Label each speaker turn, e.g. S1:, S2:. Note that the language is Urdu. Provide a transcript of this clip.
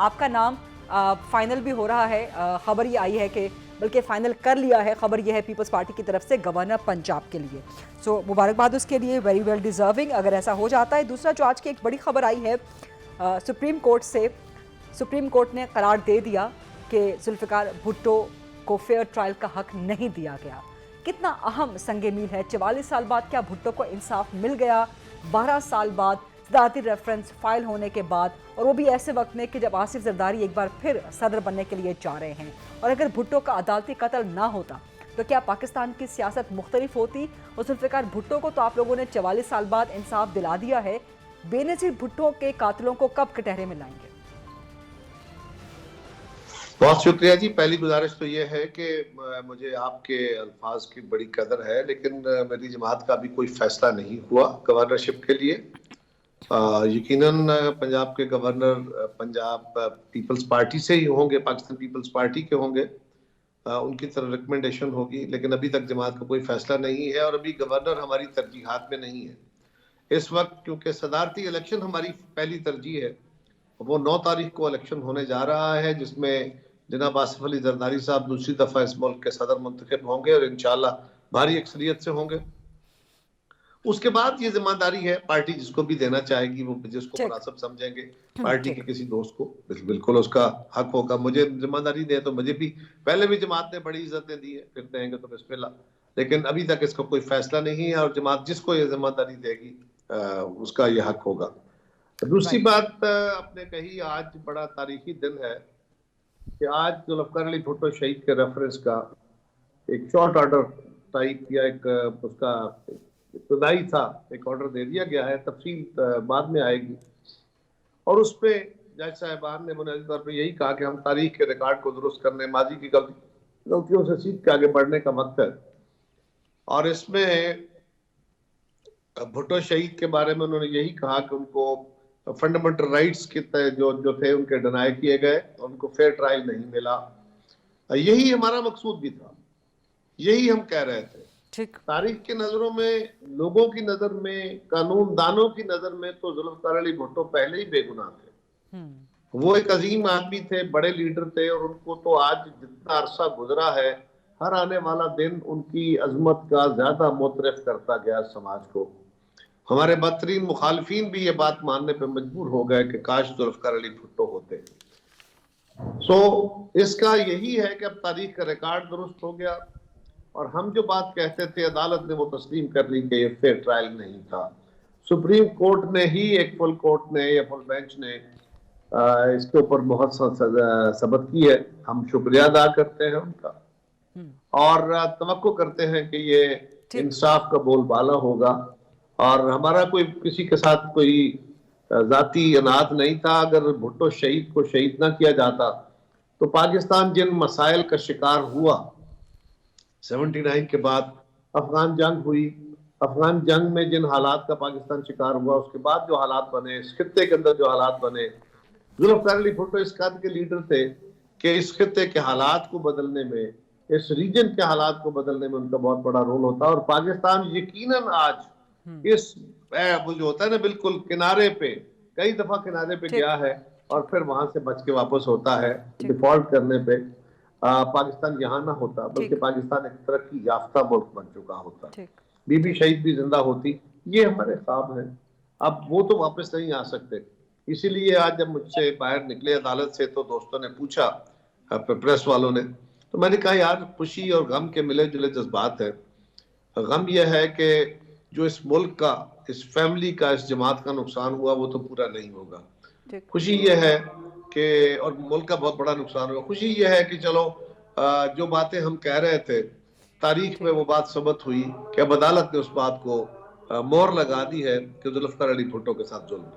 S1: آپ کا نام فائنل بھی ہو رہا ہے. خبر یہ آئی ہے کہ بلکہ فائنل کر لیا ہے, خبر یہ ہے پیپلز پارٹی کی طرف سے گورنر پنجاب کے لیے. سو مبارکباد اس کے لیے, ویری ویل ڈیزرونگ اگر ایسا ہو جاتا ہے. دوسرا جو آج کی ایک بڑی خبر آئی ہے سپریم کورٹ سے, سپریم کورٹ نے قرار دے دیا کہ ذوالفقار بھٹو کو فیئر ٹرائل کا حق نہیں دیا گیا. کتنا اہم سنگ میل ہے. 44 سال بعد کیا بھٹو کو انصاف مل گیا؟ 12 سال بعد صدارتی ریفرنس فائل ہونے کے بعد, اور وہ بھی ایسے وقت میں کہ جب آصف زرداری ایک بار پھر صدر بننے کے لیے جا رہے ہیں. اور اگر بھٹو کا عدالتی قتل نہ ہوتا تو کیا پاکستان کی سیاست مختلف ہوتی؟ اور ذوالفقار بھٹو کو تو آپ لوگوں نے 44 سال بعد انصاف دلا دیا ہے, بے نظیر بھٹو کے قاتلوں کو کب کٹہرے میں لائیں گے؟
S2: بہت شکریہ جی. پہلی گزارش تو یہ ہے کہ مجھے آپ کے الفاظ کی بڑی قدر ہے, لیکن میری جماعت کا بھی کوئی فیصلہ نہیں ہوا گورنرشپ کے لیے. یقیناً پنجاب کے گورنر پنجاب پیپلز پارٹی سے ہی ہوں گے, پاکستان پیپلز پارٹی کے ہوں گے, ان کی طرف ریکمنڈیشن ہوگی. لیکن ابھی تک جماعت کا کوئی فیصلہ نہیں ہے, اور ابھی گورنر ہماری ترجیحات میں نہیں ہے اس وقت, کیونکہ صدارتی الیکشن ہماری پہلی ترجیح ہے. وہ 9 تاریخ کو الیکشن ہونے جا رہا ہے, جس میں جناب آصف علی زرداری صاحب دوسری دفعہ اس ملک کے صدر منتخب ہوں گے, اور انشاءاللہ بھاری اکثریت سے ہوں گے. اس کے بعد یہ ذمہ داری ہے پارٹی جس کو بھی دینا چاہے گی, وہ جس کو مناسب سمجھیں گے پارٹی کے کسی دوست کو, بالکل اس کا حق ہوگا. مجھے ذمہ داری دے تو مجھے بھی, پہلے بھی جماعت نے بڑی عزتیں دی ہے, پھر دیں گے تو بسم اللہ. لیکن ابھی تک اس کا کوئی فیصلہ نہیں ہے, اور جماعت جس کو یہ ذمہ داری دے گی اس کا یہ حق ہوگا. دوسری بات آپ نے کہی, آج بڑا تاریخی دن ہے کہ آج ذوالفقار علی بھٹو شہید کے ریفرنس کا ایک شارٹ آرڈر ٹائپ کیا, ایک اس کا ابتدائی تھا, ایک آرڈر دے دیا گیا ہے. تفصیل بعد میں آئے گی. اور اس پہ جج صاحبان نے بنیادی طور پہ یہی کہا کہ ہم تاریخ کے ریکارڈ کو درست کرنے, ماضی کی غلطیوں سے سیکھ کے آگے بڑھنے کا وقت ہے. اور اس میں بھٹو شہید کے بارے میں انہوں نے یہی کہا کہ ان کو فنڈامنٹل رائٹس کے جو تھے ان کے ڈینائی کیے گئے, ان کو فیئر ٹرائل نہیں ملا. یہی ہمارا مقصود بھی تھا, یہی ہم کہہ رہے تھے. تاریخ کی نظروں میں, لوگوں کی نظر میں, قانون دانوں کی نظر میں تو ذوالفقار علی بھٹو پہلے ہی بے گناہ تھے. وہ ایک عظیم آدمی تھے, بڑے لیڈر تھے, اور ان کو تو آج جتنا عرصہ گزرا ہے, ہر آنے والا دن ان کی عظمت کا زیادہ معترف کرتا گیا سماج کو. ہمارے بدترین مخالفین بھی یہ بات ماننے پہ مجبور ہو گئے کہ کاش ذوالفقار علی بھٹو ہوتے. اس کا یہی ہے کہ اب تاریخ کا ریکارڈ درست ہو گیا, اور ہم جو بات کہتے تھے عدالت نے وہ تسلیم کر لی کہ یہ فیئر ٹرائل نہیں تھا. سپریم کورٹ نے ہی, ایک فل کورٹ نے یا فل بینچ نے اس کے اوپر بہت ثبت کی ہے. ہم شکریہ ادا کرتے ہیں ان کا, اور توقع کرتے ہیں کہ یہ انصاف کا بول بالا ہوگا. اور ہمارا کوئی کسی کے ساتھ کوئی ذاتی اناد نہیں تھا. اگر بھٹو شہید کو شہید نہ کیا جاتا تو پاکستان جن مسائل کا شکار ہوا 79 کے بعد, افغان جنگ ہوئی, افغان جنگ میں جن حالات کا پاکستان شکار ہوا, اس کے بعد جو حالات بنے, اس خطے کے اندر جو حالات بنے, ذوالفقار علی بھٹو اس قد کے لیڈر تھے کہ اس خطے کے حالات کو بدلنے میں, اس ریجن کے حالات کو بدلنے میں ان کا بہت بڑا رول ہوتا. اور پاکستان یقیناً آج اس جو ہوتا ہے نا بالکل کنارے پہ, کئی دفعہ کنارے پہ گیا ہے, اور پھر وہاں سے بچ کے واپس ہوتا ہے. ڈیفالٹ کرنے پہ پاکستان یہاں نہ ہوتا, بلکہ پاکستان ایک ترقی یافتہ ملک بن چکا ہوتا. بی بی شہید بھی زندہ ہوتی. یہ ہمارے خواب ہیں, اب وہ تو واپس نہیں آ سکتے. اسی لیے آج جب مجھ سے باہر نکلے عدالت سے تو دوستوں نے پوچھا, پریس والوں نے, تو میں نے کہا یار خوشی اور غم کے ملے جلے جذبات ہیں. غم یہ ہے کہ جو اس ملک کا, اس فیملی کا, اس جماعت کا نقصان ہوا وہ تو پورا نہیں ہوگا. خوشی یہ ہے کہ, اور ملک کا بہت بڑا نقصان ہوا, خوشی یہ ہے کہ چلو جو باتیں ہم کہہ رہے تھے تاریخ میں وہ بات ثبت ہوئی کہ اب عدالت نے اس بات کو مہر لگا دی ہے کہ ذوالفقار علی بھٹو کے ساتھ ظلم